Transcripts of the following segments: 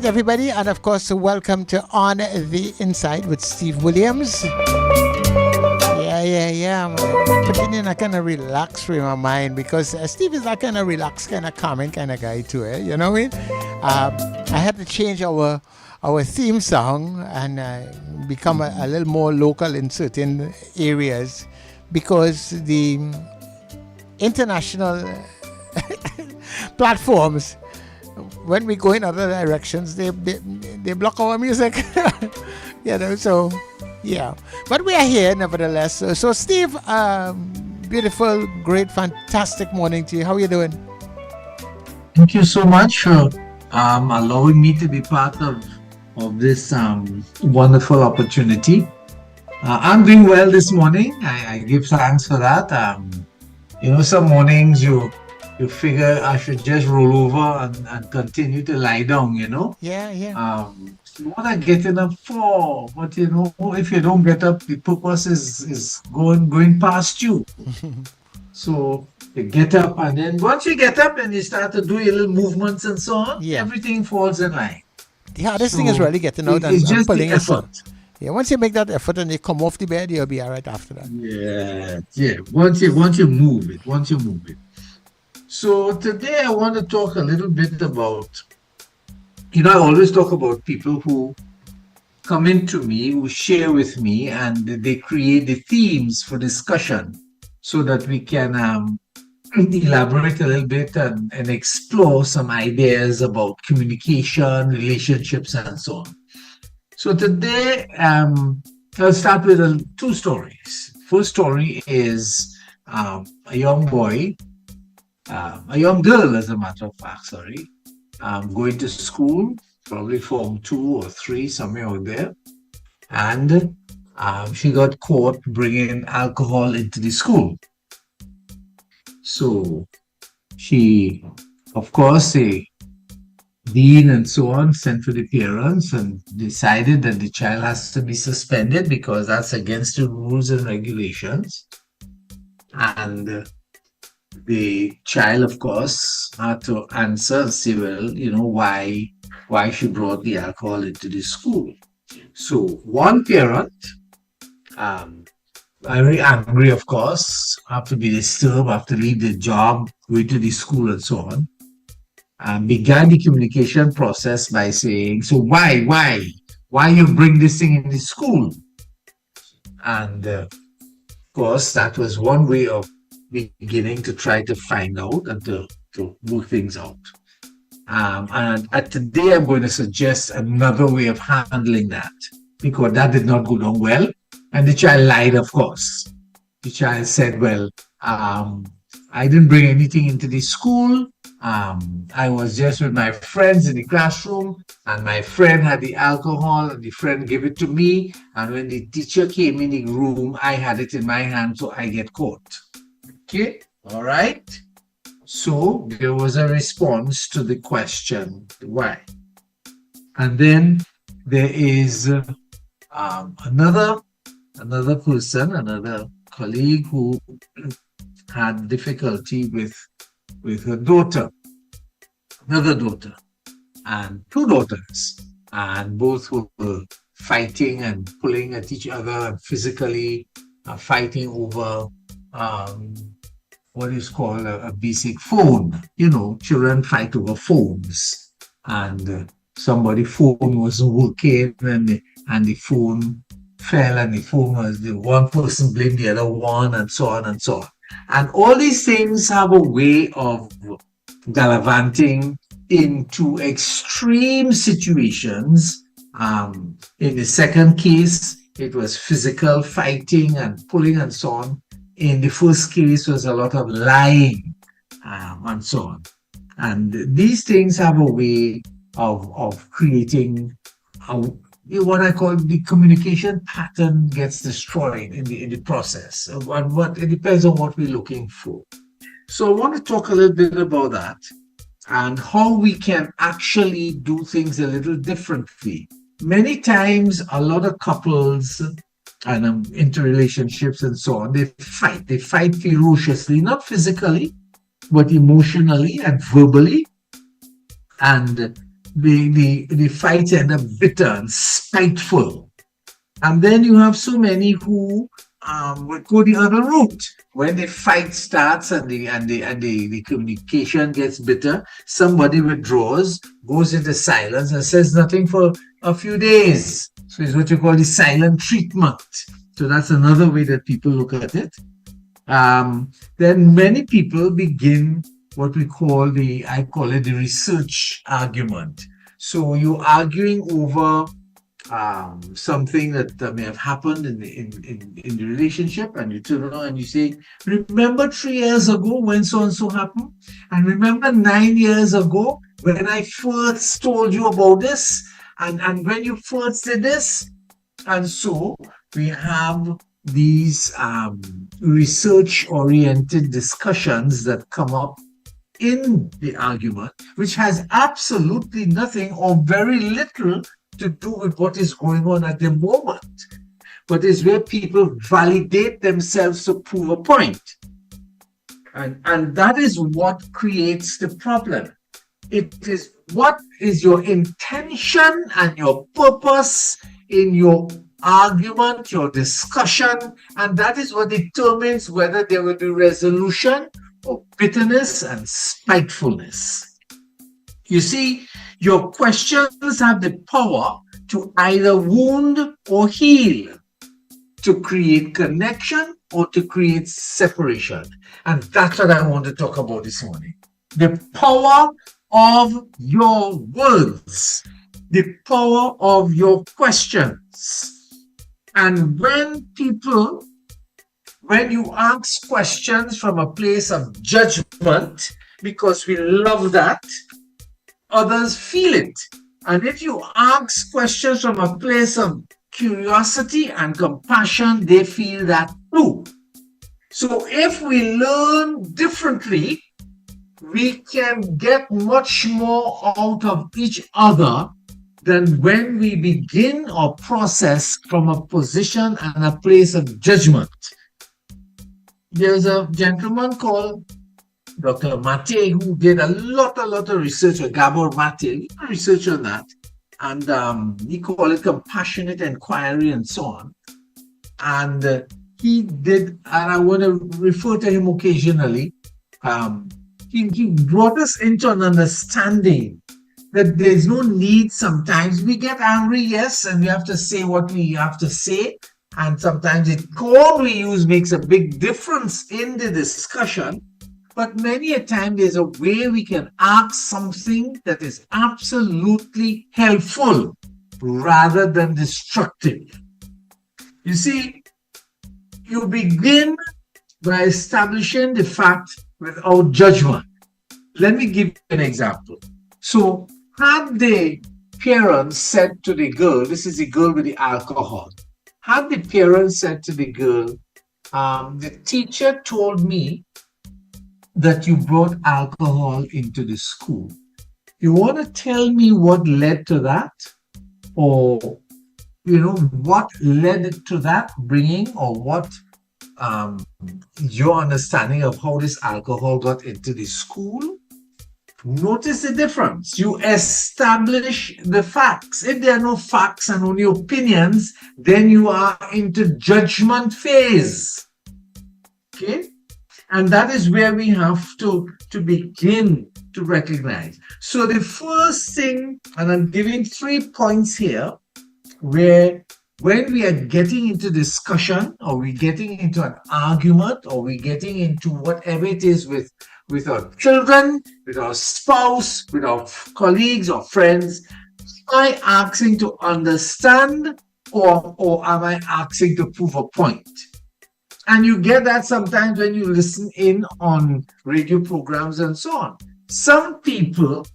everybody, and of course, welcome to On the Inside with Steve Williams. Yeah. I'm putting in a kind of relax frame of mind because Steve is that kind of relaxed, kind of calming kind of guy too. You know what I mean? I had to change our theme song and become a little more local in certain areas because the international platforms, when we go in other directions, they block our music. So yeah, but we are here nevertheless. So Steve, beautiful, great, fantastic morning to you. How are you doing? Thank you so much for allowing me to be part of this wonderful opportunity. I'm doing well this morning. I give thanks for that. Some mornings you figure I should just roll over and continue to lie down, Yeah. What are getting up for? But if you don't get up, the purpose is going past you. So you get up, and then once you get up and you start to do your little movements and so on, everything falls in line. The hardest thing is really getting out and pulling yourself. Yeah, once you make that effort and you come off the bed, you'll be all right after that. Yeah. Once you move it. So today I want to talk a little bit about, I always talk about people who come into me, who share with me, and they create the themes for discussion so that we can elaborate a little bit and explore some ideas about communication, relationships, and so on. So today, I'll start with two stories. First story is a young boy, a young girl, as a matter of fact, going to school, probably Form 2 or 3, somewhere out there. And she got caught bringing alcohol into the school. So she, of course, the dean and so on sent for the parents and decided that the child has to be suspended because that's against the rules and regulations. And the child, of course, had to answer and say, well, why she brought the alcohol into the school. So one parent, very angry, of course, have to be disturbed, have to leave the job, go to the school and so on, began the communication process by saying, so why you bring this thing in the school? And of course, that was one way of beginning to try to find out and to work things out. And today I'm going to suggest another way of handling that because that did not go down well. And the child lied, of course. The child said, well, I didn't bring anything into the school. I was just with my friends in the classroom and my friend had the alcohol and the friend gave it to me. And when the teacher came in the room, I had it in my hand, so I get caught. Okay, all right. So there was a response to the question, why? And then there is another person, another colleague who had difficulty with her daughter, another daughter, and two daughters, and both were fighting and pulling at each other and physically fighting over what is called a basic phone. Children fight over phones, and somebody's phone wasn't working, and the phone fell, and the phone was the one person blamed the other one, and so on and so on. And all these things have a way of gallivanting into extreme situations. In the second case, it was physical fighting and pulling and so on. In the first case, was a lot of lying and so on. And these things have a way of creating what I call the communication pattern gets destroyed in the process. And it depends on what we're looking for. So I want to talk a little bit about that and how we can actually do things a little differently. Many times, a lot of couples and into relationships and so on, they fight ferociously, not physically, but emotionally and verbally. And the fight end up bitter and spiteful. And then you have so many who would go the other route. When the fight starts and the communication gets bitter, somebody withdraws, goes into silence, and says nothing for a few days. So it's what you call the silent treatment. So that's another way that people look at it. Then many people begin what we call I call it the research argument. So you're arguing over something that may have happened in the relationship, and you turn around and you say, remember 3 years ago when so and so happened, and remember 9 years ago when I first told you about this, and when you first did this. And so we have these research oriented discussions that come up in the argument, which has absolutely nothing or very little to do with what is going on at the moment, but is where people validate themselves to prove a point. And that is what creates the problem. It is what is your intention and your purpose in your argument, your discussion, and that is what determines whether there will be resolution or bitterness and spitefulness. You see, your questions have the power to either wound or heal, to create connection or to create separation. And that's what I want to talk about this morning. The power of your words, the power of your questions. And when you ask questions from a place of judgment, because we love that, others feel it. And if you ask questions from a place of curiosity and compassion, they feel that too. So if we learn differently, we can get much more out of each other than when we begin our process from a position and a place of judgment. There's a gentleman called Dr. Mate, who did a lot of research, or Gabor Mate, research on that. And he called it compassionate inquiry and so on. And he did, and I want to refer to him occasionally, he brought us into an understanding that there's no need. Sometimes we get angry, yes, and we have to say what we have to say. And sometimes the tone we use makes a big difference in the discussion. But many a time there's a way we can ask something that is absolutely helpful rather than destructive. You see, you begin by establishing the fact without judgment. Let me give you an example. So, had the parents said to the girl, this is the girl with the alcohol, had the parents said to the girl, the teacher told me that you brought alcohol into the school. You want to tell me what led to that? Or, what led to that bringing, or what your understanding of how this alcohol got into the school? Notice the difference. You establish the facts. If there are no facts and only opinions, then you are into judgment phase. Okay? And that is where we have to begin to recognize. So the first thing, and I'm giving 3 points here, where when we are getting into discussion, or we're getting into an argument, or we're getting into whatever it is with our children, with our spouse, with our colleagues or friends, am I asking to understand, or am I asking to prove a point? And you get that sometimes when you listen in on radio programs and so on. Some people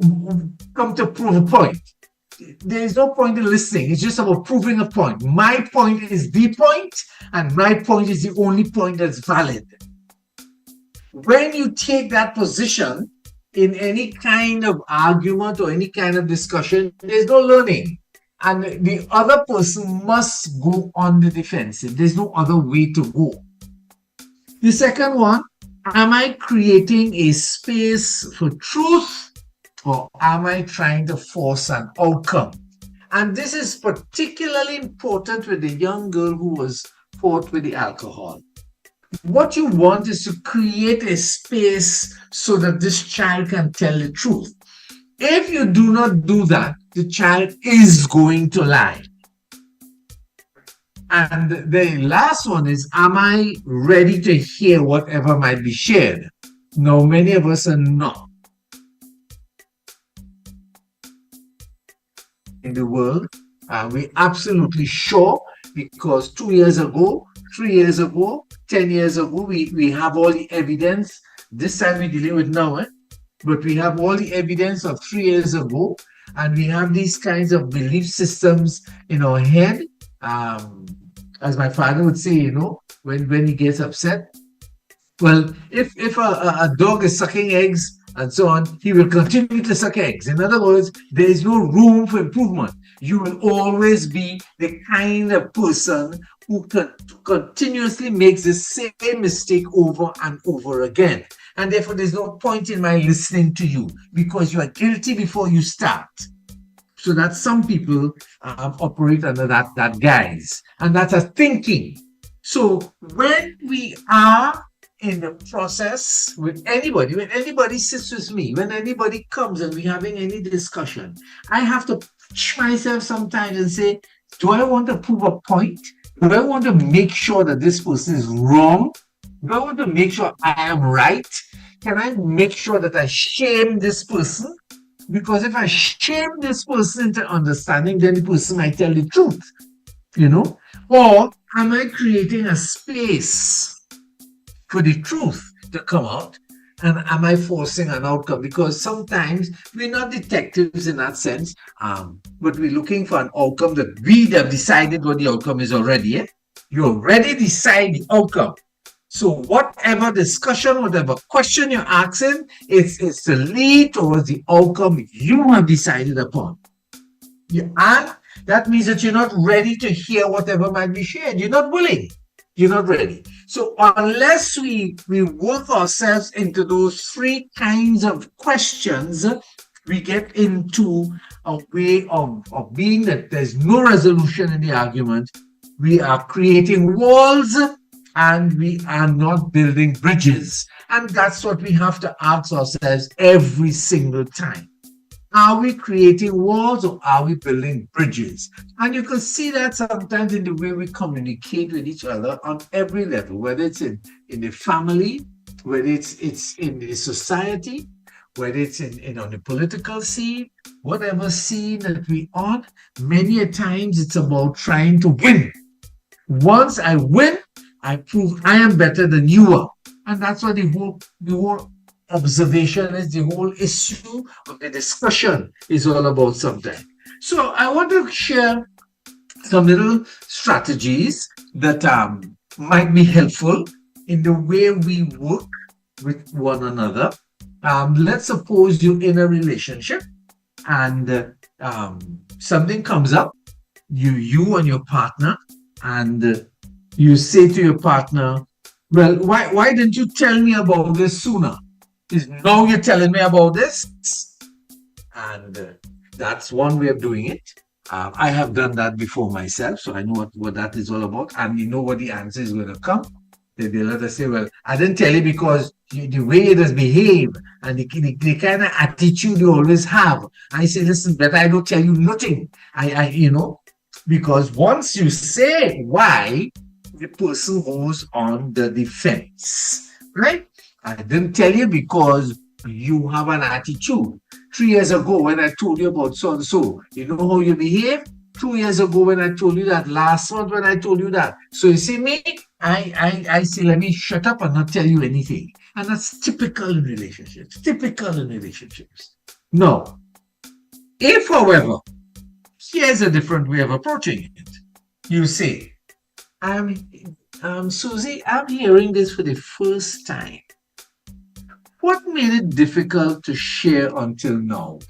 come to prove a point. There is no point in listening. It's just about proving a point. My point is the point, and my point is the only point that's valid. When you take that position in any kind of argument or any kind of discussion, there's no learning. And the other person must go on the defensive. There's no other way to go. The second one, am I creating a space for truth, or am I trying to force an outcome? And this is particularly important with the young girl who was caught with the alcohol. What you want is to create a space so that this child can tell the truth. If you do not do that, the child is going to lie. And the last one is, am I ready to hear whatever might be shared? Now, many of us are not in the world. We're absolutely sure because 2 years ago, 3 years ago, 10 years ago, we have all the evidence. This time we're dealing with now, but we have all the evidence of 3 years ago, and we have these kinds of belief systems in our head. As my father would say, when he gets upset, well, if a dog is sucking eggs and so on, he will continue to suck eggs. In other words, there is no room for improvement. You will always be the kind of person who continuously makes the same mistake over and over again. And therefore, there's no point in my listening to you because you are guilty before you start. So that some people operate under that guise. And that's a thinking. So when we are in the process with anybody, when anybody sits with me, when anybody comes and we're having any discussion, I have to push myself sometimes and say, do I want to prove a point? Do I want to make sure that this person is wrong? Do I want to make sure I am right? Can I make sure that I shame this person? Because if I shame this person into understanding, then the person might tell the truth, Or am I creating a space for the truth to come out? And am I forcing an outcome? Because sometimes we're not detectives in that sense, but we're looking for an outcome that we have decided what the outcome is already. You already decide the outcome. So whatever discussion, whatever question you're asking, it's to lead towards the outcome you have decided upon. And that means that you're not ready to hear whatever might be shared. You're not willing. You're not ready. So unless we work ourselves into those three kinds of questions, we get into a way of being that there's no resolution in the argument. We are creating walls and we are not building bridges. And that's what we have to ask ourselves every single time. Are we creating walls or are we building bridges? And you can see that sometimes in the way we communicate with each other on every level, whether it's in the family, whether it's in the society, whether it's in on the political scene, whatever scene that we're on, many a times it's about trying to win. Once I win, I prove I am better than you are. And that's what the whole observation is, the whole issue of the discussion is all about sometimes. So I want to share some little strategies that might be helpful in the way we work with one another. Let's suppose you're in a relationship and something comes up, you and your partner, and you say to your partner, well, why didn't you tell me about this sooner? Is now you're telling me about this? And that's one way of doing it. I have done that before myself, so I know what that is all about. And you know what the answer is going to come. They'll let us say, well, I didn't tell you because the way it has behaved and the kind of attitude you always have. I say, listen, but I don't tell you nothing. Because once you say why, the person goes on the defense, right? I didn't tell you because you have an attitude. 3 years ago when I told you about so and so, you know how you behave? 2 years ago when I told you that, last month when I told you that. So you see me, I say, let me shut up and not tell you anything. And that's typical in relationships. No. If, however, here's a different way of approaching it. You say, Susie, I'm hearing this for the first time. What made it difficult to share until now?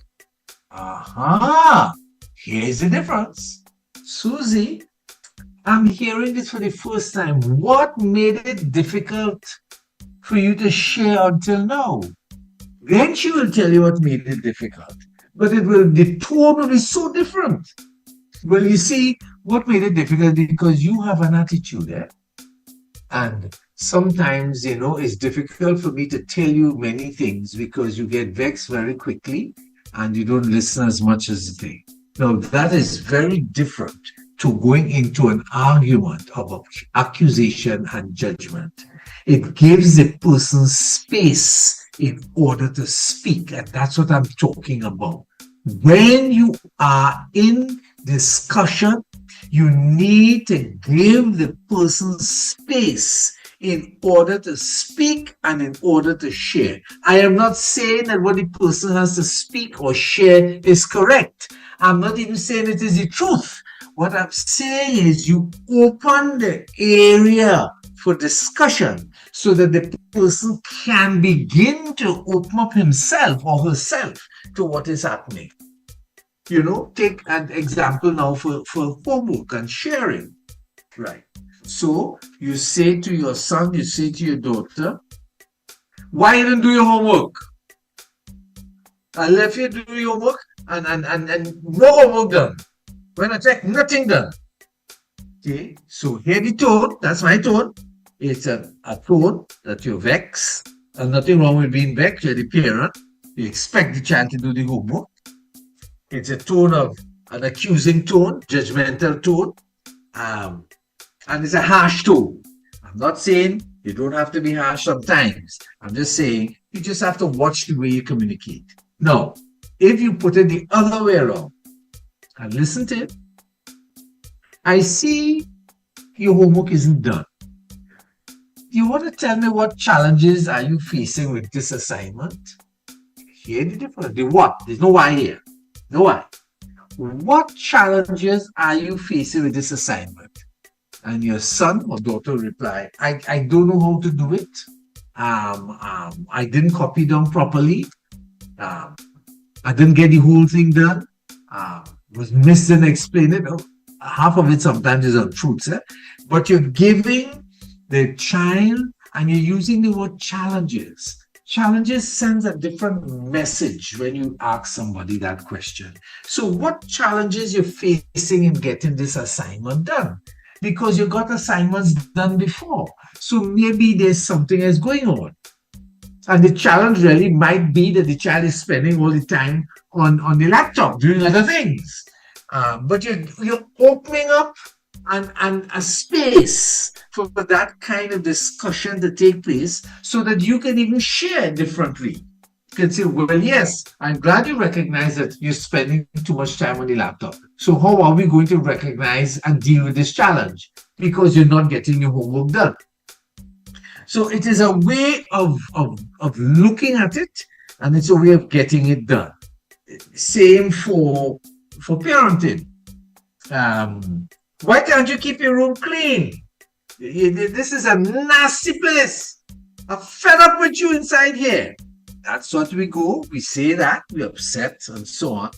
Aha! Here's the difference. Susie, I'm hearing this for the first time. What made it difficult for you to share until now? Then she will tell you what made it difficult. But the tone will be so different. Well, you see, what made it difficult because you have an attitude, eh? And sometimes, it's difficult for me to tell you many things because you get vexed very quickly and you don't listen as much as you think. Now, that is very different to going into an argument of accusation and judgment. It gives the person space in order to speak, and that's what I'm talking about. When you are in discussion, you need to give the person space in order to speak and in order to share. I am not saying that what the person has to speak or share is correct. I'm not even saying it is the truth. What I'm saying is you open the area for discussion so that the person can begin to open up himself or herself to what is happening. Take an example now for homework and sharing. Right. So you say to your son, you say to your daughter, why you didn't do your homework? I left you to do your homework and no homework done. When I check, nothing done. Okay, so hear the tone, that's my tone. It's a tone that you're vexed, and nothing wrong with being vexed. You're the parent. You expect the child to do the homework. It's a tone of an accusing tone, judgmental tone, and it's a harsh tone. I'm not saying you don't have to be harsh sometimes. I'm just saying you just have to watch the way you communicate. Now, if you put it the other way around and listen to it, I see your homework isn't done. You want to tell me what challenges are you facing with this assignment? Hear the difference. The what? There's no why here. No why. What challenges are you facing with this assignment? And your son or daughter will reply, I don't know how to do it. I didn't copy down properly. I didn't get the whole thing done. Was missed and explained it. Half of it sometimes is untruths. But you're giving the child and you're using the word challenges. Challenges sends a different message when you ask somebody that question. So what challenges you're facing in getting this assignment done? Because you got assignments done before. So maybe there's something else going on. And the challenge really might be that the child is spending all the time on the laptop doing other things. But you're opening up and a space for that kind of discussion to take place so that you can even share differently. You can say, well, yes, I'm glad you recognize that you're spending too much time on the laptop. So how are we going to recognize and deal with this challenge? Because you're not getting your homework done. So it is a way of looking at it, and it's a way of getting it done. Same for parenting. Why can't you keep your room clean? This is a nasty place. I'm fed up with you inside here. That's what we go. We say that. We're upset and so on.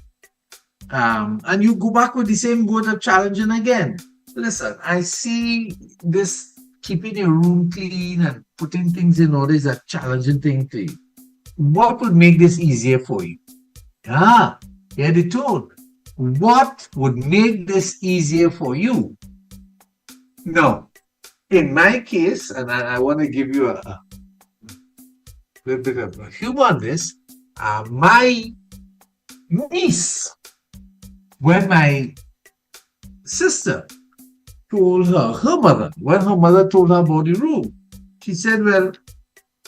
And you go back with the same mode of challenging again. Listen, I see this keeping your room clean and putting things in order is a challenging thing to you. What would make this easier for you? Hear the tone. What would make this easier for you? Now, in my case, and I want to give you a little bit of humor on this, my niece, when my sister told her mother, when her mother told her about the room, she said, well,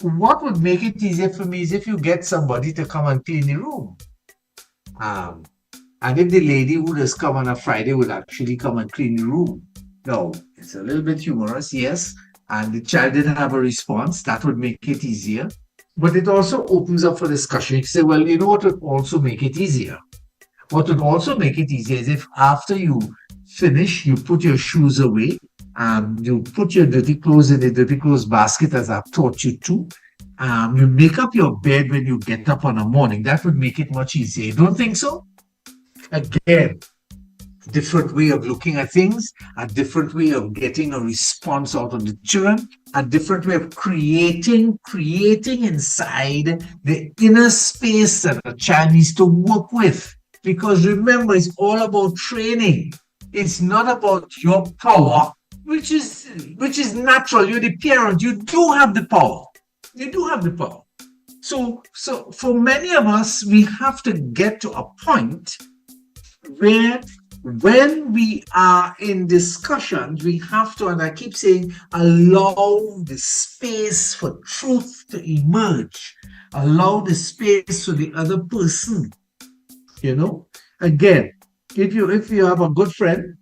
what would make it easier for me is if you get somebody to come and clean the room. And if the lady who does come on a Friday would actually come and clean the room. Now, it's a little bit humorous, yes, and the child didn't have a response. That would make it easier. But it also opens up for discussion. You say, well, you know what would also make it easier? What would also make it easier is if after you finish, you put your shoes away, you put your dirty clothes in the dirty clothes basket as I've taught you to. You make up your bed when you get up on a morning. That would make it much easier. You don't think so? Again, different way of looking at things, a different way of getting a response out of the children, a different way of creating inside the inner space that a child needs to work with. Because remember, it's all about training. It's not about your power, which is natural. You're the parent. You do have the power. You do have the power. So for many of us, we have to get to a point where when we are in discussions, we have to, and I keep saying, allow the space for truth to emerge. Allow the space for the other person. Again, if you have a good friend,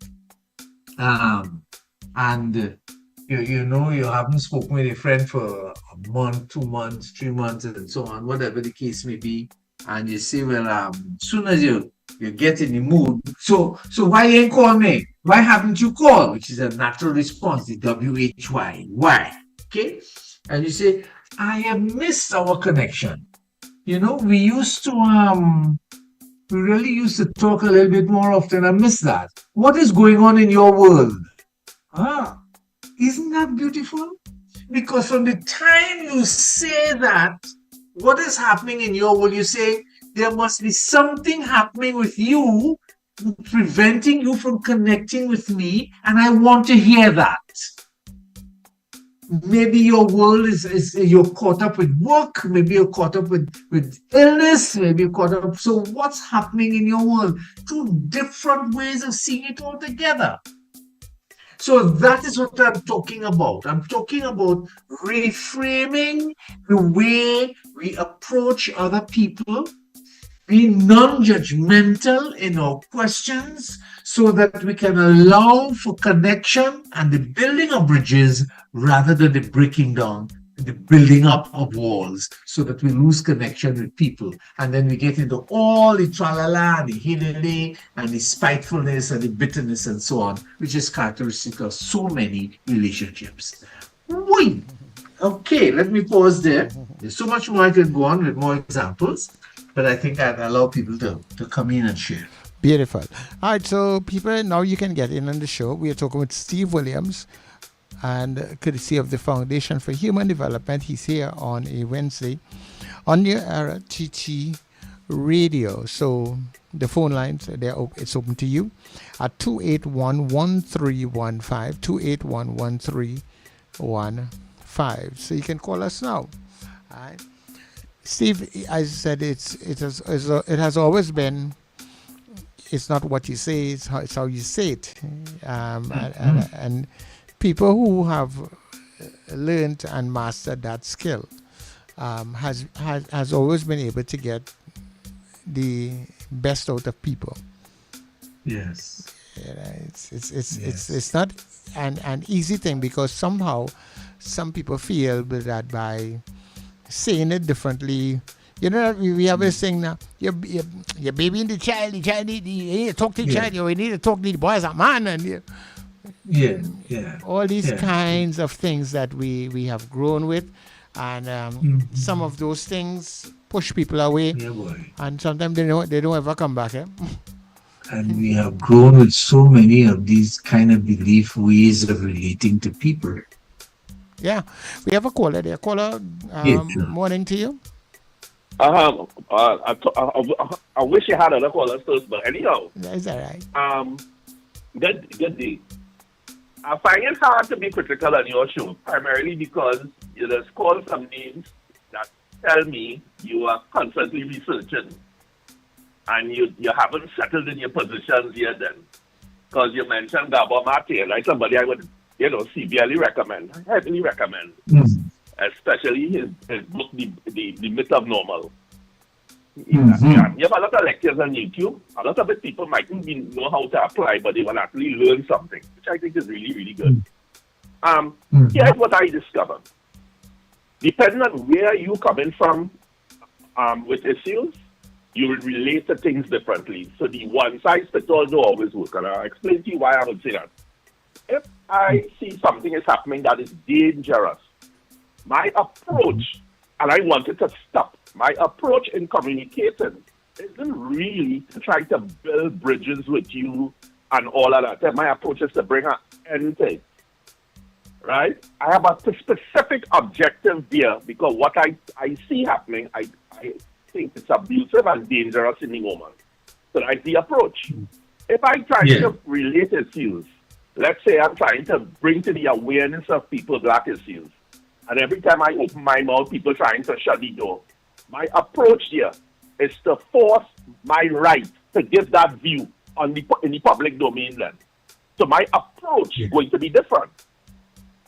and you haven't spoken with a friend for a month, 2 months, 3 months, and so on, whatever the case may be, and you say, well, as soon as you get in the mood, so why you ain't call me? Why haven't you called? Which is a natural response, the WHY. Why? Okay? And you say, I have missed our connection. We used to we really used to talk a little bit more often. I miss that. What is going on in your world? Isn't that beautiful? Because from the time you say that, what is happening in your world, you say, there must be something happening with you, preventing you from connecting with me, and I want to hear that. Maybe your world is you're caught up with work, maybe you're caught up with illness, maybe you're caught up. So what's happening in your world? Two different ways of seeing it all together. So that is what I'm talking about. I'm talking about reframing the way we approach other people, being non-judgmental in our questions so that we can allow for connection and the building of bridges rather than the breaking down, the building up of walls, so that we lose connection with people. And then we get into all the tralala, the hilly, and the spitefulness and the bitterness and so on, which is characteristic of so many relationships. Wait. Okay, let me pause there. There's so much more I could go on with more examples, but I think I'd allow people to come in and share. Beautiful. All right, so people, now you can get in on the show. We are talking with Steve Williams, and courtesy of the Foundation for Human Development. He's here on a Wednesday on your era TT Radio. So the phone lines, it's open to you at 281-1315, 281-1315. So you can call us now. All right. Steve, as I said, it has always been, it's not what you say, it's how you say it. And people who have learned and mastered that skill has always been able to get the best out of people. Yes. It's not an easy thing, because somehow some people feel that by saying it differently, we have this thing now, your baby and the child need to talk to the child, you need to talk to the boy as a man, and all these kinds of things that we have grown with, and some of those things push people away, and sometimes they don't ever come back. And we have grown with so many of these kind of belief ways of relating to people. Yeah, we have a caller there. Caller, morning to you. I wish you had other callers first, but anyhow. Is that right? Good day. I find it hard to be critical on your show, primarily because you just call some names that tell me you are constantly researching, and you haven't settled in your positions yet then. Because you mentioned Gabor Mate, like somebody I would, severely recommend, heavily recommend, especially his book, The Myth of Normal. You have a lot of lectures on YouTube. A lot of it people mightn't know how to apply, but they will actually learn something, which I think is really, really good. Here's what I discovered. Depending on where you're coming from with issues, you will relate to things differently. So the one-size-fits-all don't always work, and I'll explain to you why I would say that. If I see something is happening that is dangerous, my approach, and I want it to stop, my approach in communicating isn't really to try to build bridges with you and all of that. And my approach is to bring her anything, right? I have a specific objective there because what I see happening, I think it's abusive and dangerous in the moment. So that's the approach. If I try Yeah. to relate issues, let's say I'm trying to bring to the awareness of people black issues, and every time I open my mouth, people trying to shut the door. My approach here is to force my right to give that view in the public domain then. So my approach is going to be different.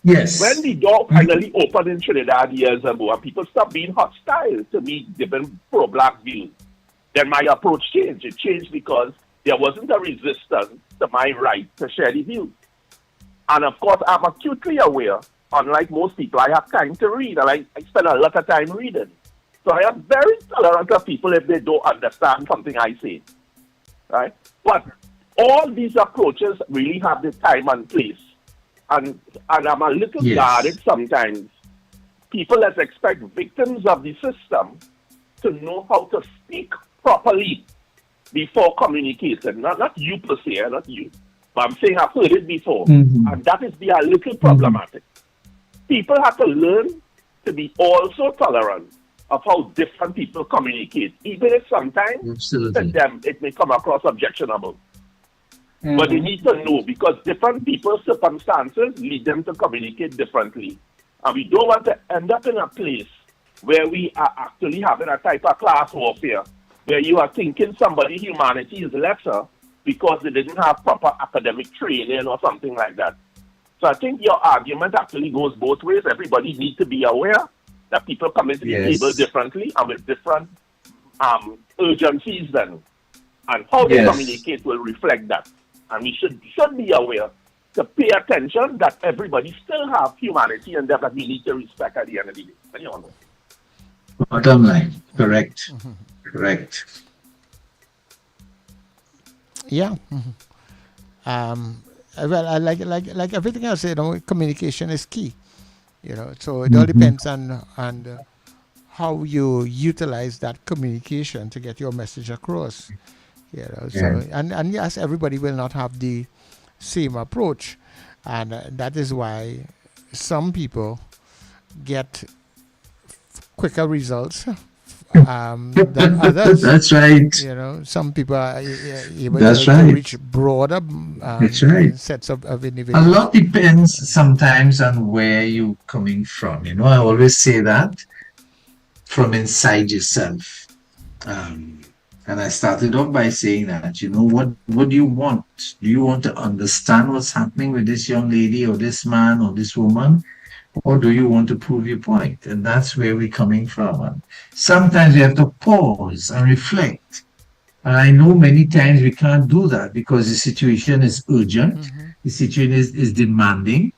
Yes. When the door finally opened in Trinidad years ago and people stopped being hostile to me giving pro-black views, then my approach changed. It changed because there wasn't a resistance to my right to share the views. And of course, I'm acutely aware, unlike most people, I have time to read and I spend a lot of time reading. So I am very tolerant of people if they don't understand something I say. Right? But all these approaches really have the time and place. And I'm a little Yes. guarded sometimes. People that expect victims of the system to know how to speak properly before communicating. Not you per se, not you. But I'm saying I've heard it before. Mhm. And that is a little problematic. People have to learn to be also tolerant of how different people communicate, even if sometimes to Absolutely. them it may come across objectionable. But they need to know because different people's circumstances lead them to communicate differently. And we don't want to end up in a place where we are actually having a type of class warfare, where you are thinking somebody's humanity is lesser because they didn't have proper academic training or something like that. So I think your argument actually goes both ways. Everybody needs to be aware that people come into the Yes. table differently and with different urgencies then. And how they Yes. communicate will reflect that. And we should be aware to pay attention that everybody still have humanity and that we need to respect at the end of the day. Anyone? Bottom line. Correct. Correct. Yeah. Well, I like everything else. Communication is key. So it all depends on how you utilize that communication to get your message across. So and yes, everybody will not have the same approach, and that is why some people get quicker results than others. That's right. Some people are able That's to right. reach broader That's right. sets of A individuals. lot depends sometimes on where you're coming from. I always say that from inside yourself. And I started off by saying that, what do you want? Do you want to understand what's happening with this young lady or this man or this woman? Or do you want to prove your point? And that's where we're coming from. And sometimes we have to pause and reflect. And I know many times we can't do that because the situation is urgent. The situation is demanding.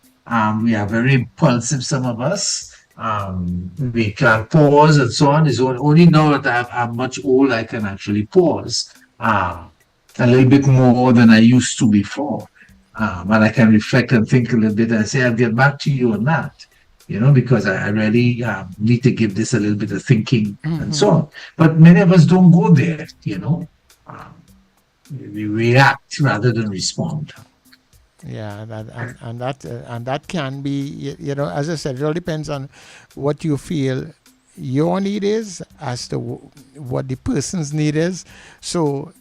We are very impulsive, some of us. We can pause and so on. It's only now that I'm much older, I can actually pause a little bit more than I used to before. And I can reflect and think a little bit and say, I'll get back to you on that, because I really need to give this a little bit of thinking and so on. But many of us don't go there, we react rather than respond. Yeah, and that can be, as I said, it all depends on what you feel your need is as to what the person's need is. So,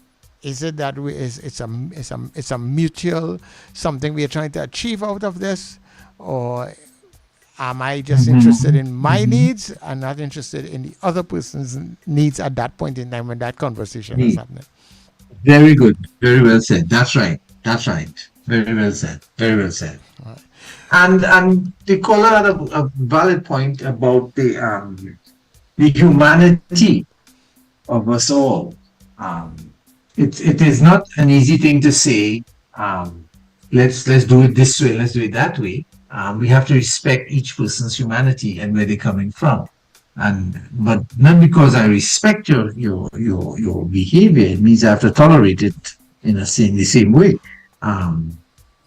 is it that it's a mutual something we are trying to achieve out of this, or am I just interested in my needs and not interested in the other person's needs at that point in time when that conversation is happening? Very good. Very well said. That's right. That's right. Very well said. Very well said. Right. And the caller had a valid point about the humanity of us all. It is not an easy thing to say. Let's do it this way. Let's do it that way. We have to respect each person's humanity and where they're coming from. But not because I respect your behavior, it means I have to tolerate it in the same way.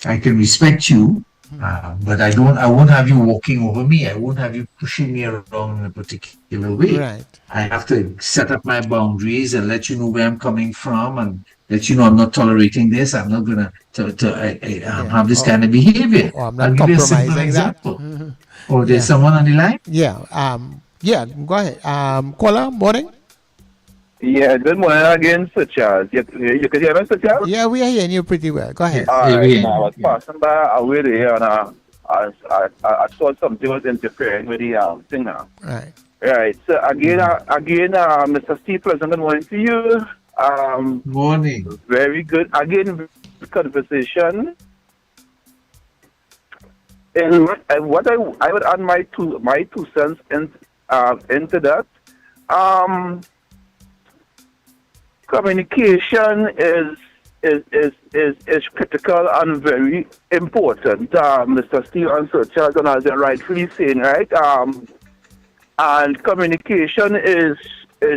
I can respect you, but I won't have you walking over me. I won't have you pushing me around in a particular way. Right. I have to set up my boundaries and let you know where I'm coming from and that I'm not tolerating this. I'm not gonna have this kind of behavior. Or I'm I'll not give you a simple compromising that. example. Or there's Yeah. someone on the line. Yeah, go ahead. Caller, morning. Yeah, good morning again, Sir Charles. You can hear me, Sir Charles? Yeah, we are hearing you pretty well. Go Yeah, ahead. All yeah, right. yeah, Now, I was yeah. passing by away there, and I thought something was interfering with the thing now. Right. Right. So again, Mr. Steve, pleasant good morning to you. Morning. Very good. Again, conversation. And what I would add my two cents into that. Communication is critical and very important. Mr. Steve and Sir Charles, as you're rightfully saying, right? And communication is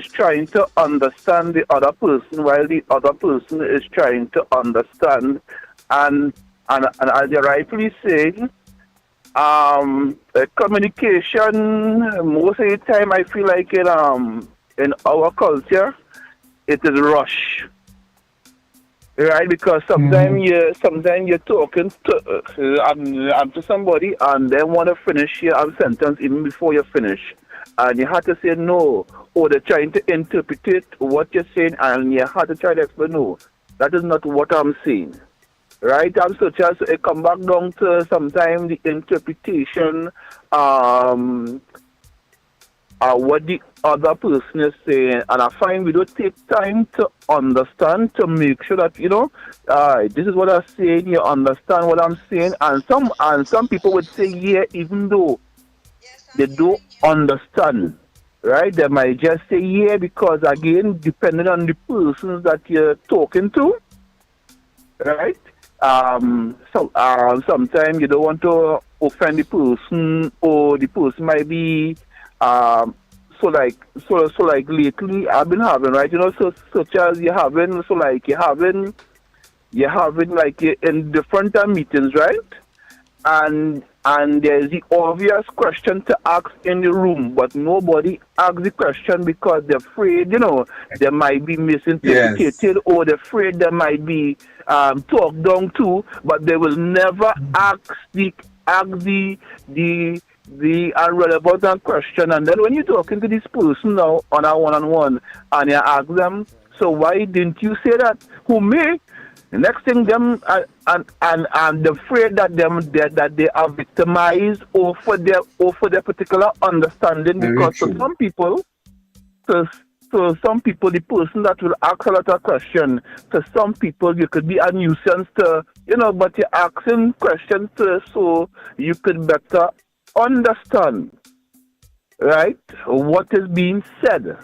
trying to understand the other person while the other person is trying to understand. And as you're rightfully saying, communication most of the time I feel like in our culture it is rush, right? Because sometimes you're talking to somebody and they want to finish your sentence even before you finish, and you have to say no, or they're trying to interpret what you're saying, and you have to try to explain no, that is not what I'm saying. Right, so just it come back down to sometimes the interpretation, what the other person is saying, and I find we don't take time to understand, to make sure that this is what I'm saying. You understand what I'm saying, and some people would say yeah, even though they don't understand. Right, they might just say yeah because again, depending on the persons that you're talking to, right. Sometimes you don't want to offend the person, or the person might be so like lately I've been having, right, such as you're having like in different meetings, right, and there's the obvious question to ask in the room, but nobody asks the question because they're afraid, they might be misinterpreted, Yes. or they're afraid they might be talked down to, but they will never ask the irrelevant question. And then when you're talking to this person now on a one-on-one, and you ask them, so why didn't you say that? Who me? The next thing them and they're afraid that they are victimized or for their particular understanding, Very because true. for some people, the person that will ask a lot of questions, to some people you could be a nuisance to, but you're asking questions so you could better understand, right, what is being said,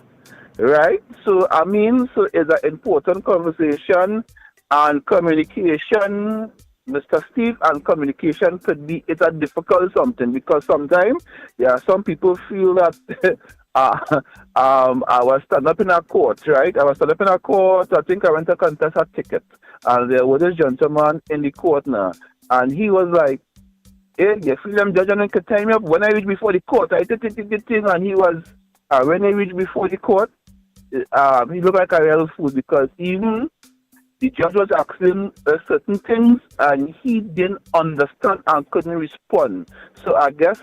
right? So it's an important conversation. And communication, Mr. Steve, and communication it's a difficult something, because sometimes, some people feel that I was standing up in a court, right? I think I went to contest a ticket, and there was a gentleman in the court now, and he was like, hey, you feel them judge and can time me up? When I reach before the court, I did the thing, and he was, when I reached before the court, he looked like a real fool, because even the judge was asking certain things, and he didn't understand and couldn't respond. So I guess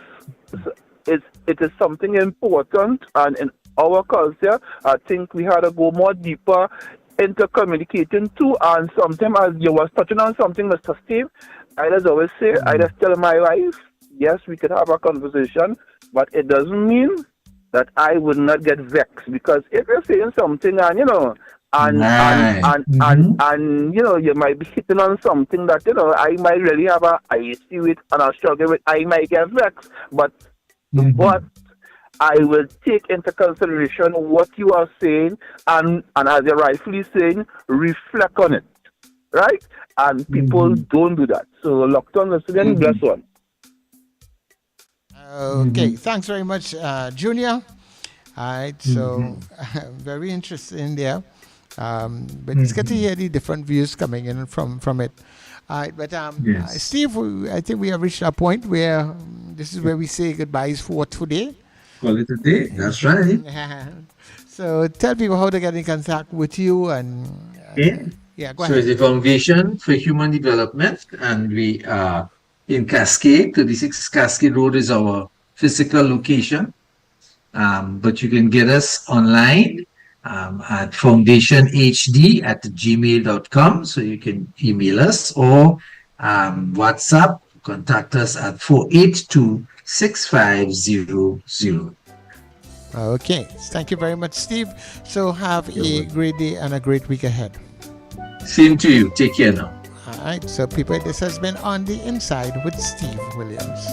it is something important, and in our culture, I think we had to go more deeper into communicating too. And sometimes, as you was touching on something, Mr. Steve, I just always say, I just tell my wife, yes, we could have a conversation, but it doesn't mean that I would not get vexed, because if you're saying something and Right. and you might be hitting on something that I might really have I issue with and I struggle with, I might get vexed, but I will take into consideration what you are saying, and as you're rightfully saying, reflect on it, right? And people don't do that. So locked on listening, bless one. Okay, thanks very much, Junior. All right, so very interesting there. But it's good to hear the different views coming in from it. All right, but Yes. Steve, I think we have reached a point where this is where we say goodbyes for today. Call it a day. That's right. So tell people how to get in contact with you and Okay. Yeah, go So it's ahead. the Foundation for Human Development, and we are in Cascade. 36 Cascade Road is our physical location. But you can get us online at foundationhd@gmail.com. So you can email us or WhatsApp, contact us at 482-6500. Okay. Thank you very much, Steve. So have You're a welcome. great day and a great week ahead. Same to you. Take care now. All right. So, people, this has been On the Inside with Steve Williams.